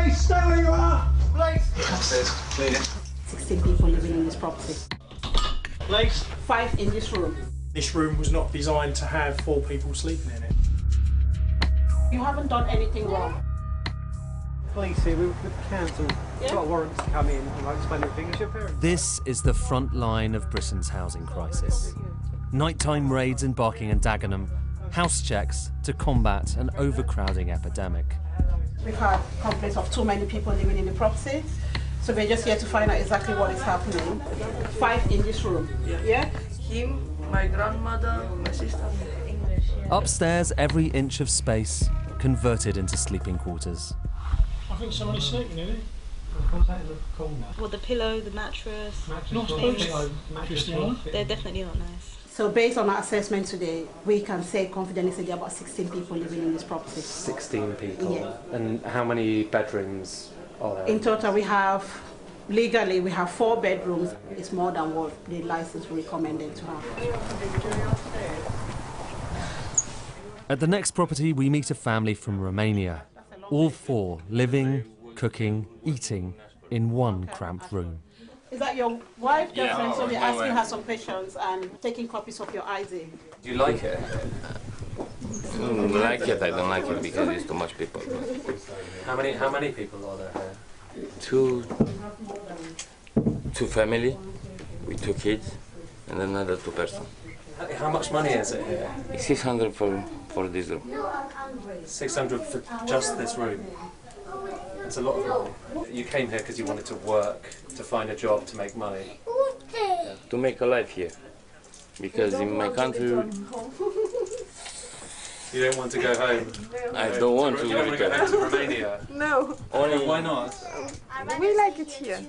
Police, stay where you are! Police! Upstairs, clear. 16 people living in this property. Police? 5 in this room. This room was not designed to have 4 people sleeping in it. You haven't done anything wrong. Police here, we with the council. We've got warrants to come in and I'll explain everything. It's your parents. This is the front line of Britain's housing crisis. Nighttime raids in Barking and Dagenham, house checks to combat an overcrowding epidemic. We've had complaints of too many people living in the property, so we're just here to find out exactly what is happening. 5 in this room. Yeah? Him, my grandmother, my sister. Upstairs, every inch of space converted into sleeping quarters. I think somebody's sleeping in it. Well, the pillow, the mattress. Not Christian. They're definitely not nice. So based on our assessment today, we can say confidently there are about 16 people living in this property. 16 people? Yeah. And how many bedrooms are there? In total, legally, we have 4 bedrooms. It's more than what the license recommended to have. At the next property, we meet a family from Romania. All 4 living, cooking, eating in one cramped room. Is that your wife, girlfriend? Yeah, So we're my asking wife. her some questions and taking copies of your ID. Do you like it? Like it, I don't like it because it's too much people. How many people are there here? Two family with 2 kids and another 2 person. How much money is it here? It's 600 for this room. 600 for just this room. That's a lot of money. You came here because you wanted to work, to find a job, to make money. To make a life here. Because in my country, You don't want to go home. I don't want You don't want to go home to Romania. No, only Why not? we like it here.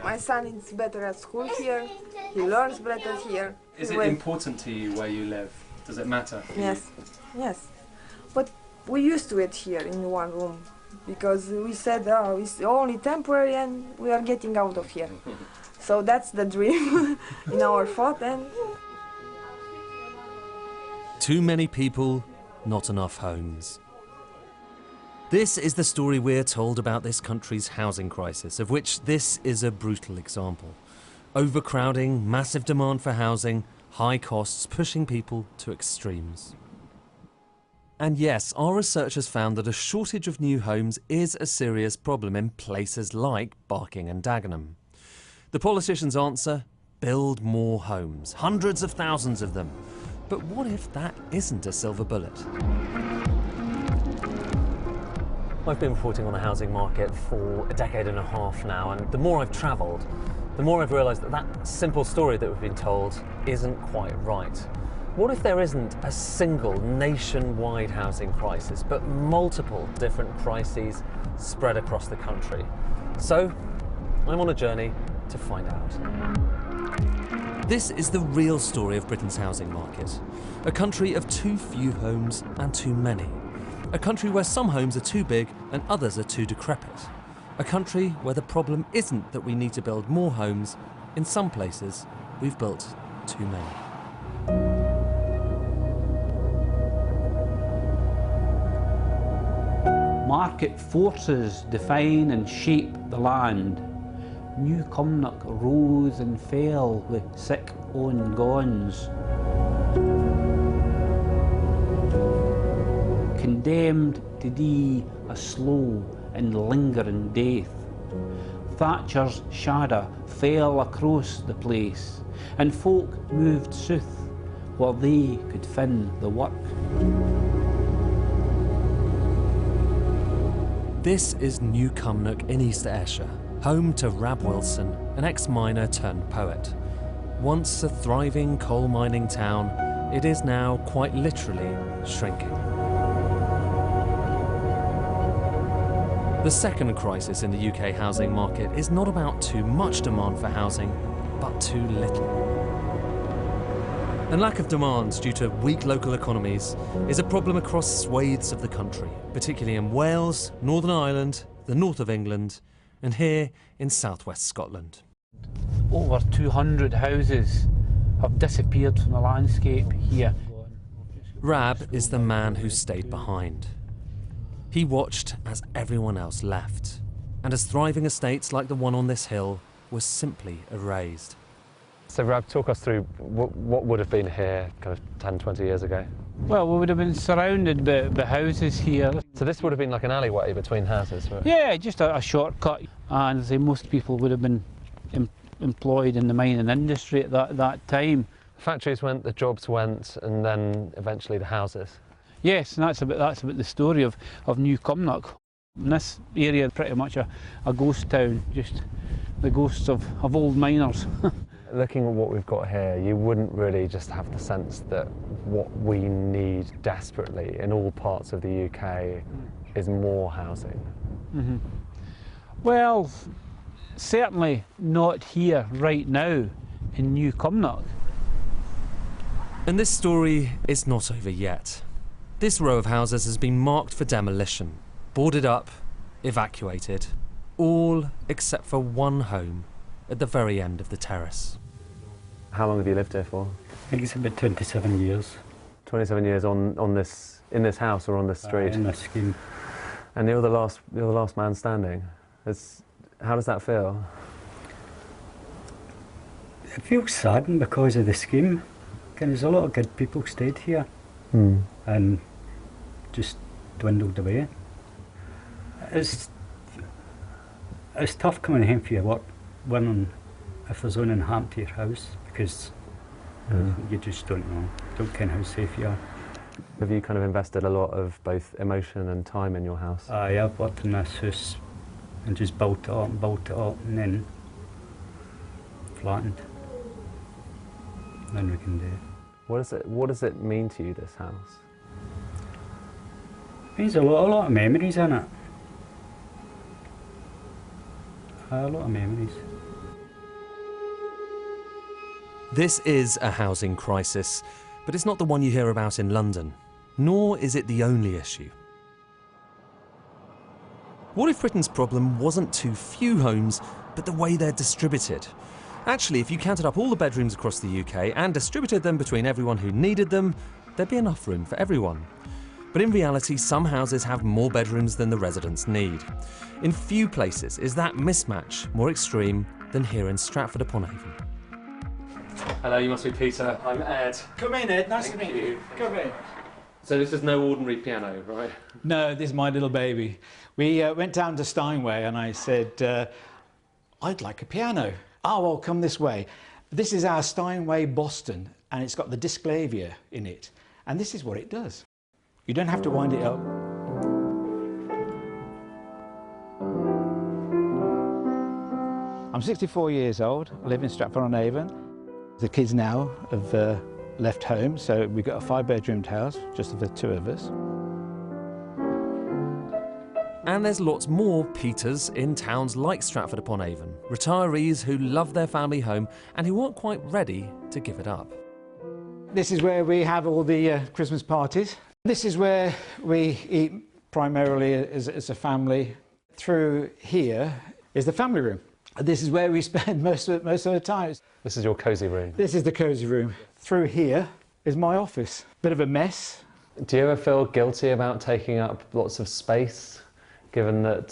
My son is better at school here. He learns better here. Is it important to you where you live? Does it matter? Yes, yes. But we used to it here in one room because we said, oh, it's only temporary and we are getting out of here. So that's the dream in our thought. And Too many people, not enough homes. This is the story we're told about this country's housing crisis, of which this is a brutal example. Overcrowding, massive demand for housing, high costs pushing people to extremes. And yes, our research has found that a shortage of new homes is a serious problem in places like Barking and Dagenham. The politicians' answer? Build more homes, hundreds of thousands of them. But what if that isn't a silver bullet? I've been reporting on the housing market for a decade and a half now, and the more I've travelled, the more I've realised that that simple story that we've been told isn't quite right. What if there isn't a single nationwide housing crisis, but multiple different crises spread across the country? So, I'm on a journey to find out. This is the real story of Britain's housing market. A country of too few homes and too many. A country where some homes are too big and others are too decrepit. A country where the problem isn't that we need to build more homes. In some places, we've built too many. Market forces define and shape the land. New Cumnock rose and fell with sick own gons. Condemned to die a slow and lingering death. Thatcher's shadow fell across the place, and folk moved south where they could fin the work. This is New Cumnock in East Ayrshire, home to Rab Wilson, an ex-miner turned poet. Once a thriving coal mining town, it is now quite literally shrinking. The second crisis in the UK housing market is not about too much demand for housing, but too little. And lack of demand due to weak local economies is a problem across swathes of the country, particularly in Wales, Northern Ireland, the north of England, and here in southwest Scotland. Over 200 houses have disappeared from the landscape here. Rab is the man who stayed behind. He watched as everyone else left. and as thriving estates like the one on this hill were simply erased. So Rab, talk us through what would have been here kind of 10, 20 years ago. Well, we would have been surrounded by houses here. So this would have been like an alleyway between houses, right? Yeah, just a shortcut. And I say most people would have been employed in the mining industry at that time. Factories went, the jobs went, and then eventually the houses. Yes, and that's about the story of New Cumnock. And this area is pretty much a ghost town, just the ghosts of old miners. Looking at what we've got here, you wouldn't really just have the sense that what we need desperately in all parts of the UK is more housing. Mm-hmm. Well, certainly not here right now in New Cumnock. And this story is not over yet. This row of houses has been marked for demolition, boarded up, evacuated, all except for one home at the very end of the terrace. How long have you lived here for? I think it's about 27 years. 27 years in this house or on this street? In this scheme. And you're the last man standing. How does that feel? It feels saddened because of the scheme. There's a lot of good people stayed here and just dwindled away. It's tough coming home for your work, wondering if there's anything happened to your house, because you just don't know, don't know how safe you are. Have you kind of invested a lot of both emotion and time in your house? I've worked in this house and just built it up and then flattened. Then we can do it. What does it mean to you, this house? It means a lot of memories in it. A lot of memories. This is a housing crisis, but it's not the one you hear about in London, nor is it the only issue. What if Britain's problem wasn't too few homes, but the way they're distributed? Actually, if you counted up all the bedrooms across the UK and distributed them between everyone who needed them, there'd be enough room for everyone. But in reality, some houses have more bedrooms than the residents need. In few places is that mismatch more extreme than here in Stratford-upon-Avon. Hello, you must be Peter. I'm Ed. Come in, Ed. Nice to meet you. Come in. So this is no ordinary piano, right? No, this is my little baby. We went down to Steinway and I said, I'd like a piano. Oh, well, come this way. This is our Steinway Boston, and it's got the Disclavier in it. And this is what it does. You don't have to wind it up. I'm 64 years old. I live in Stratford-on-Avon. The kids now have left home, so we've got a 5-bedroomed house, just for the two of us. And there's lots more Peters in towns like Stratford-upon-Avon, retirees who love their family home and who aren't quite ready to give it up. This is where we have all the Christmas parties. This is where we eat primarily as a family. Through here is the family room. This is where we spend most of the time. This is your cosy room? This is the cosy room. Through here is my office. Bit of a mess. Do you ever feel guilty about taking up lots of space, given that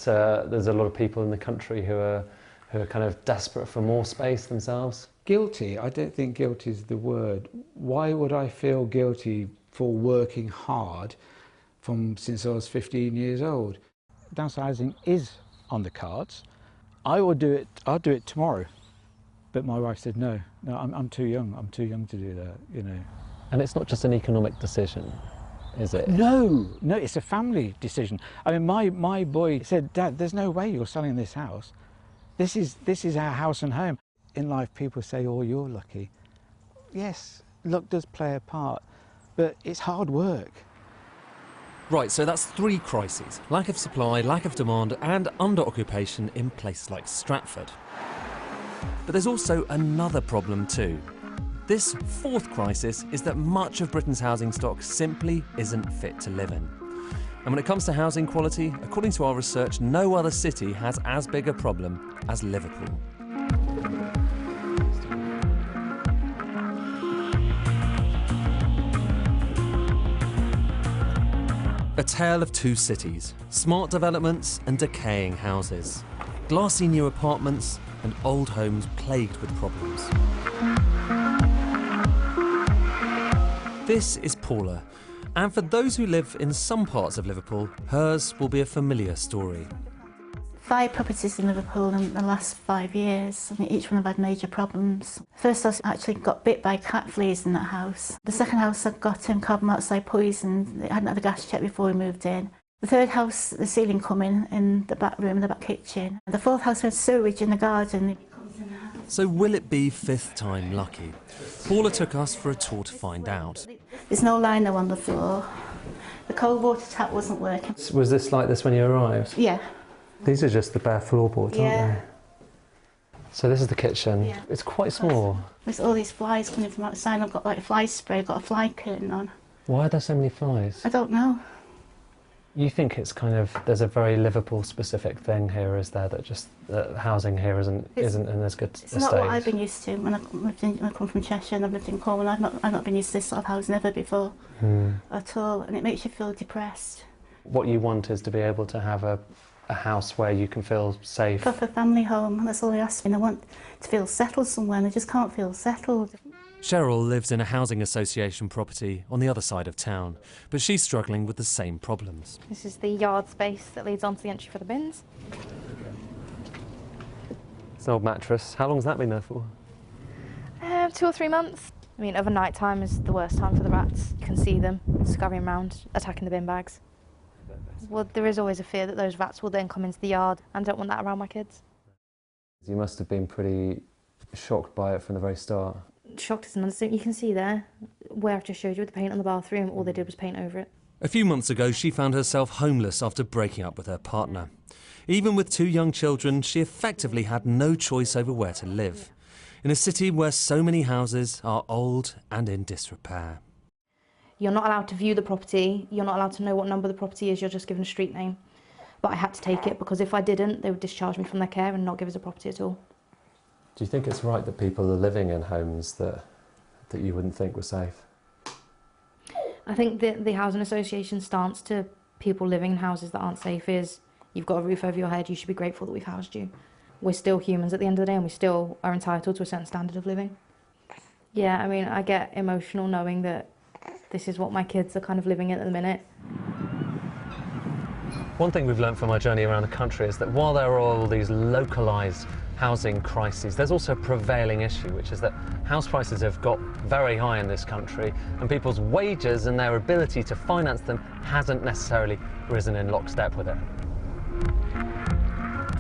there's a lot of people in the country who are kind of desperate for more space themselves? Guilty? I don't think guilty is the word. Why would I feel guilty for working hard since I was 15 years old? Downsizing is on the cards. I'll do it tomorrow. But my wife said, no, I'm too young. I'm too young to do that, you know. And it's not just an economic decision, is it? No, it's a family decision. I mean, my boy said, Dad, there's no way you're selling this house. This is our house and home. In life, people say, oh, you're lucky. Yes, luck does play a part, but it's hard work. Right, so that's 3 crises: lack of supply, lack of demand, and under-occupation in places like Stratford. But there's also another problem too. This 4th crisis is that much of Britain's housing stock simply isn't fit to live in. And when it comes to housing quality, according to our research, no other city has as big a problem as Liverpool. A tale of 2 cities, smart developments and decaying houses. glassy new apartments and old homes plagued with problems. This is Paula, and for those who live in some parts of Liverpool, hers will be a familiar story. 5 properties in Liverpool in the last 5 years. I mean, each one have had major problems. First house actually got bit by cat fleas in that house. The second house had got carbon monoxide poisoned. It hadn't had a gas check before we moved in. The third house, the ceiling coming in the back room, the back kitchen. The fourth house had sewage in the garden. So will it be 5th time lucky? Paula took us for a tour to find out. There's no lino on the floor. The cold water tap wasn't working. Was this like this when you arrived? Yeah. These are just the bare floorboards, aren't they? So this is the kitchen. Yeah. It's quite small. There's all these flies coming from outside. I've got like a fly spray, I've got a fly curtain on. Why are there so many flies? I don't know. You think it's kind of, there's a very Liverpool specific thing here, is there, that just housing here isn't in as good a state? It's not what I've been used to when I come from Cheshire and I've lived in Cornwall. I've not been used to this sort of housing ever before at all, and it makes you feel depressed. What you want is to be able to have a house where you can feel safe. Proper family home, that's all I ask. And I want to feel settled somewhere and I just can't feel settled. Cheryl lives in a housing association property on the other side of town, but she's struggling with the same problems. This is the yard space that leads onto the entry for the bins. It's an old mattress. How long's that been there for? 2 or 3 months. I mean, over night time is the worst time for the rats. You can see them scurrying around, attacking the bin bags. Well, there is always a fear that those rats will then come into the yard, and I don't want that around my kids. You must have been pretty shocked by it from the very start. Shocked is an understatement. You can see there, where I've just showed you with the paint on the bathroom, all they did was paint over it. A few months ago, she found herself homeless after breaking up with her partner. Even with 2 young children, she effectively had no choice over where to live, in a city where so many houses are old and in disrepair. You're not allowed to view the property, you're not allowed to know what number the property is, you're just given a street name. But I had to take it, because if I didn't, they would discharge me from their care and not give us a property at all. Do you think it's right that people are living in homes that you wouldn't think were safe? I think that the Housing Association's stance to people living in houses that aren't safe is, you've got a roof over your head, you should be grateful that we've housed you. We're still humans at the end of the day, and we still are entitled to a certain standard of living. Yeah, I mean, I get emotional knowing that this is what my kids are kind of living at the minute. One thing we've learned from our journey around the country is that while there are all these localised housing crises, there's also a prevailing issue, which is that house prices have got very high in this country, and people's wages and their ability to finance them hasn't necessarily risen in lockstep with it.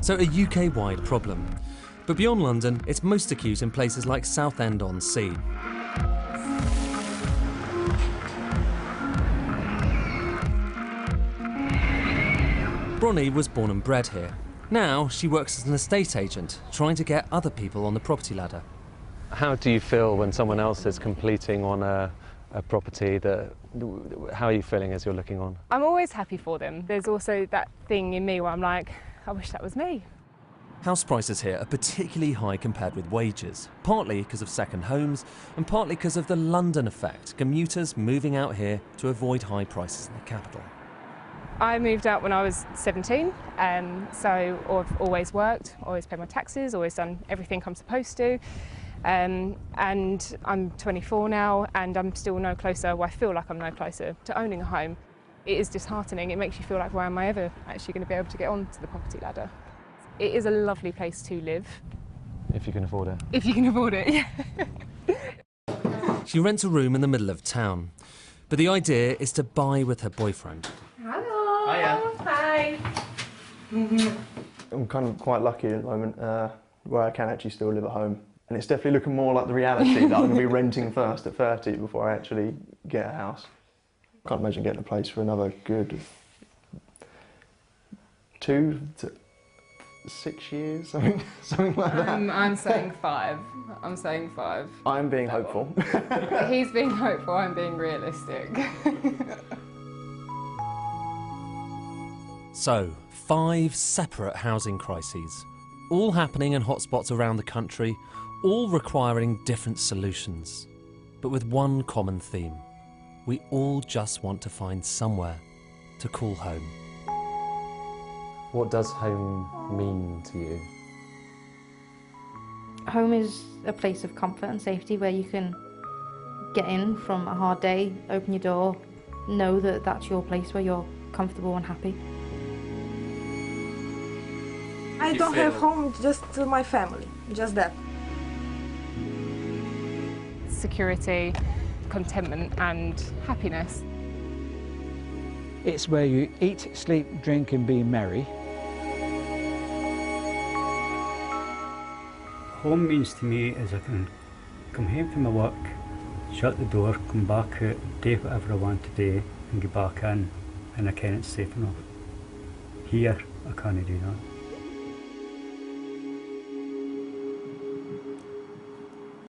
So a UK-wide problem. But beyond London, it's most acute in places like Southend-on-Sea. Bronnie was born and bred here. Now she works as an estate agent, trying to get other people on the property ladder. How do you feel when someone else is completing on a property? How are you feeling as you're looking on? I'm always happy for them. There's also that thing in me where I'm like, I wish that was me. House prices here are particularly high compared with wages, partly because of second homes and partly because of the London effect, commuters moving out here to avoid high prices in the capital. I moved out when I was 17, so I've always worked, always paid my taxes, always done everything I'm supposed to. And I'm 24 now, and I'm still no closer, well, I feel like I'm no closer to owning a home. It is disheartening. It makes you feel like, why am I ever actually going to be able to get onto the property ladder? It is a lovely place to live. If you can afford it. If you can afford it, yeah. She rents a room in the middle of town, but the idea is to buy with her boyfriend. Hello. Hiya. Hi. I'm kind of quite lucky at the moment where I can actually still live at home. And it's definitely looking more like the reality that I'm going to be renting first at 30 before I actually get a house. I can't imagine getting a place for another good 2 to 6 years, something like that. I'm saying 5. I'm saying 5. I'm being hopeful. He's being hopeful, I'm being realistic. So, 5 separate housing crises, all happening in hotspots around the country, all requiring different solutions, but with one common theme. We all just want to find somewhere to call home. What does home mean to you? Home is a place of comfort and safety where you can get in from a hard day, open your door, know that that's your place where you're comfortable and happy. I don't have home, just my family, just that. Security, contentment and happiness. It's where you eat, sleep, drink and be merry. Home means to me is I can come home from my work, shut the door, come back out, do whatever I want to do and get back in, and I can it's safe enough. Here I can't do that.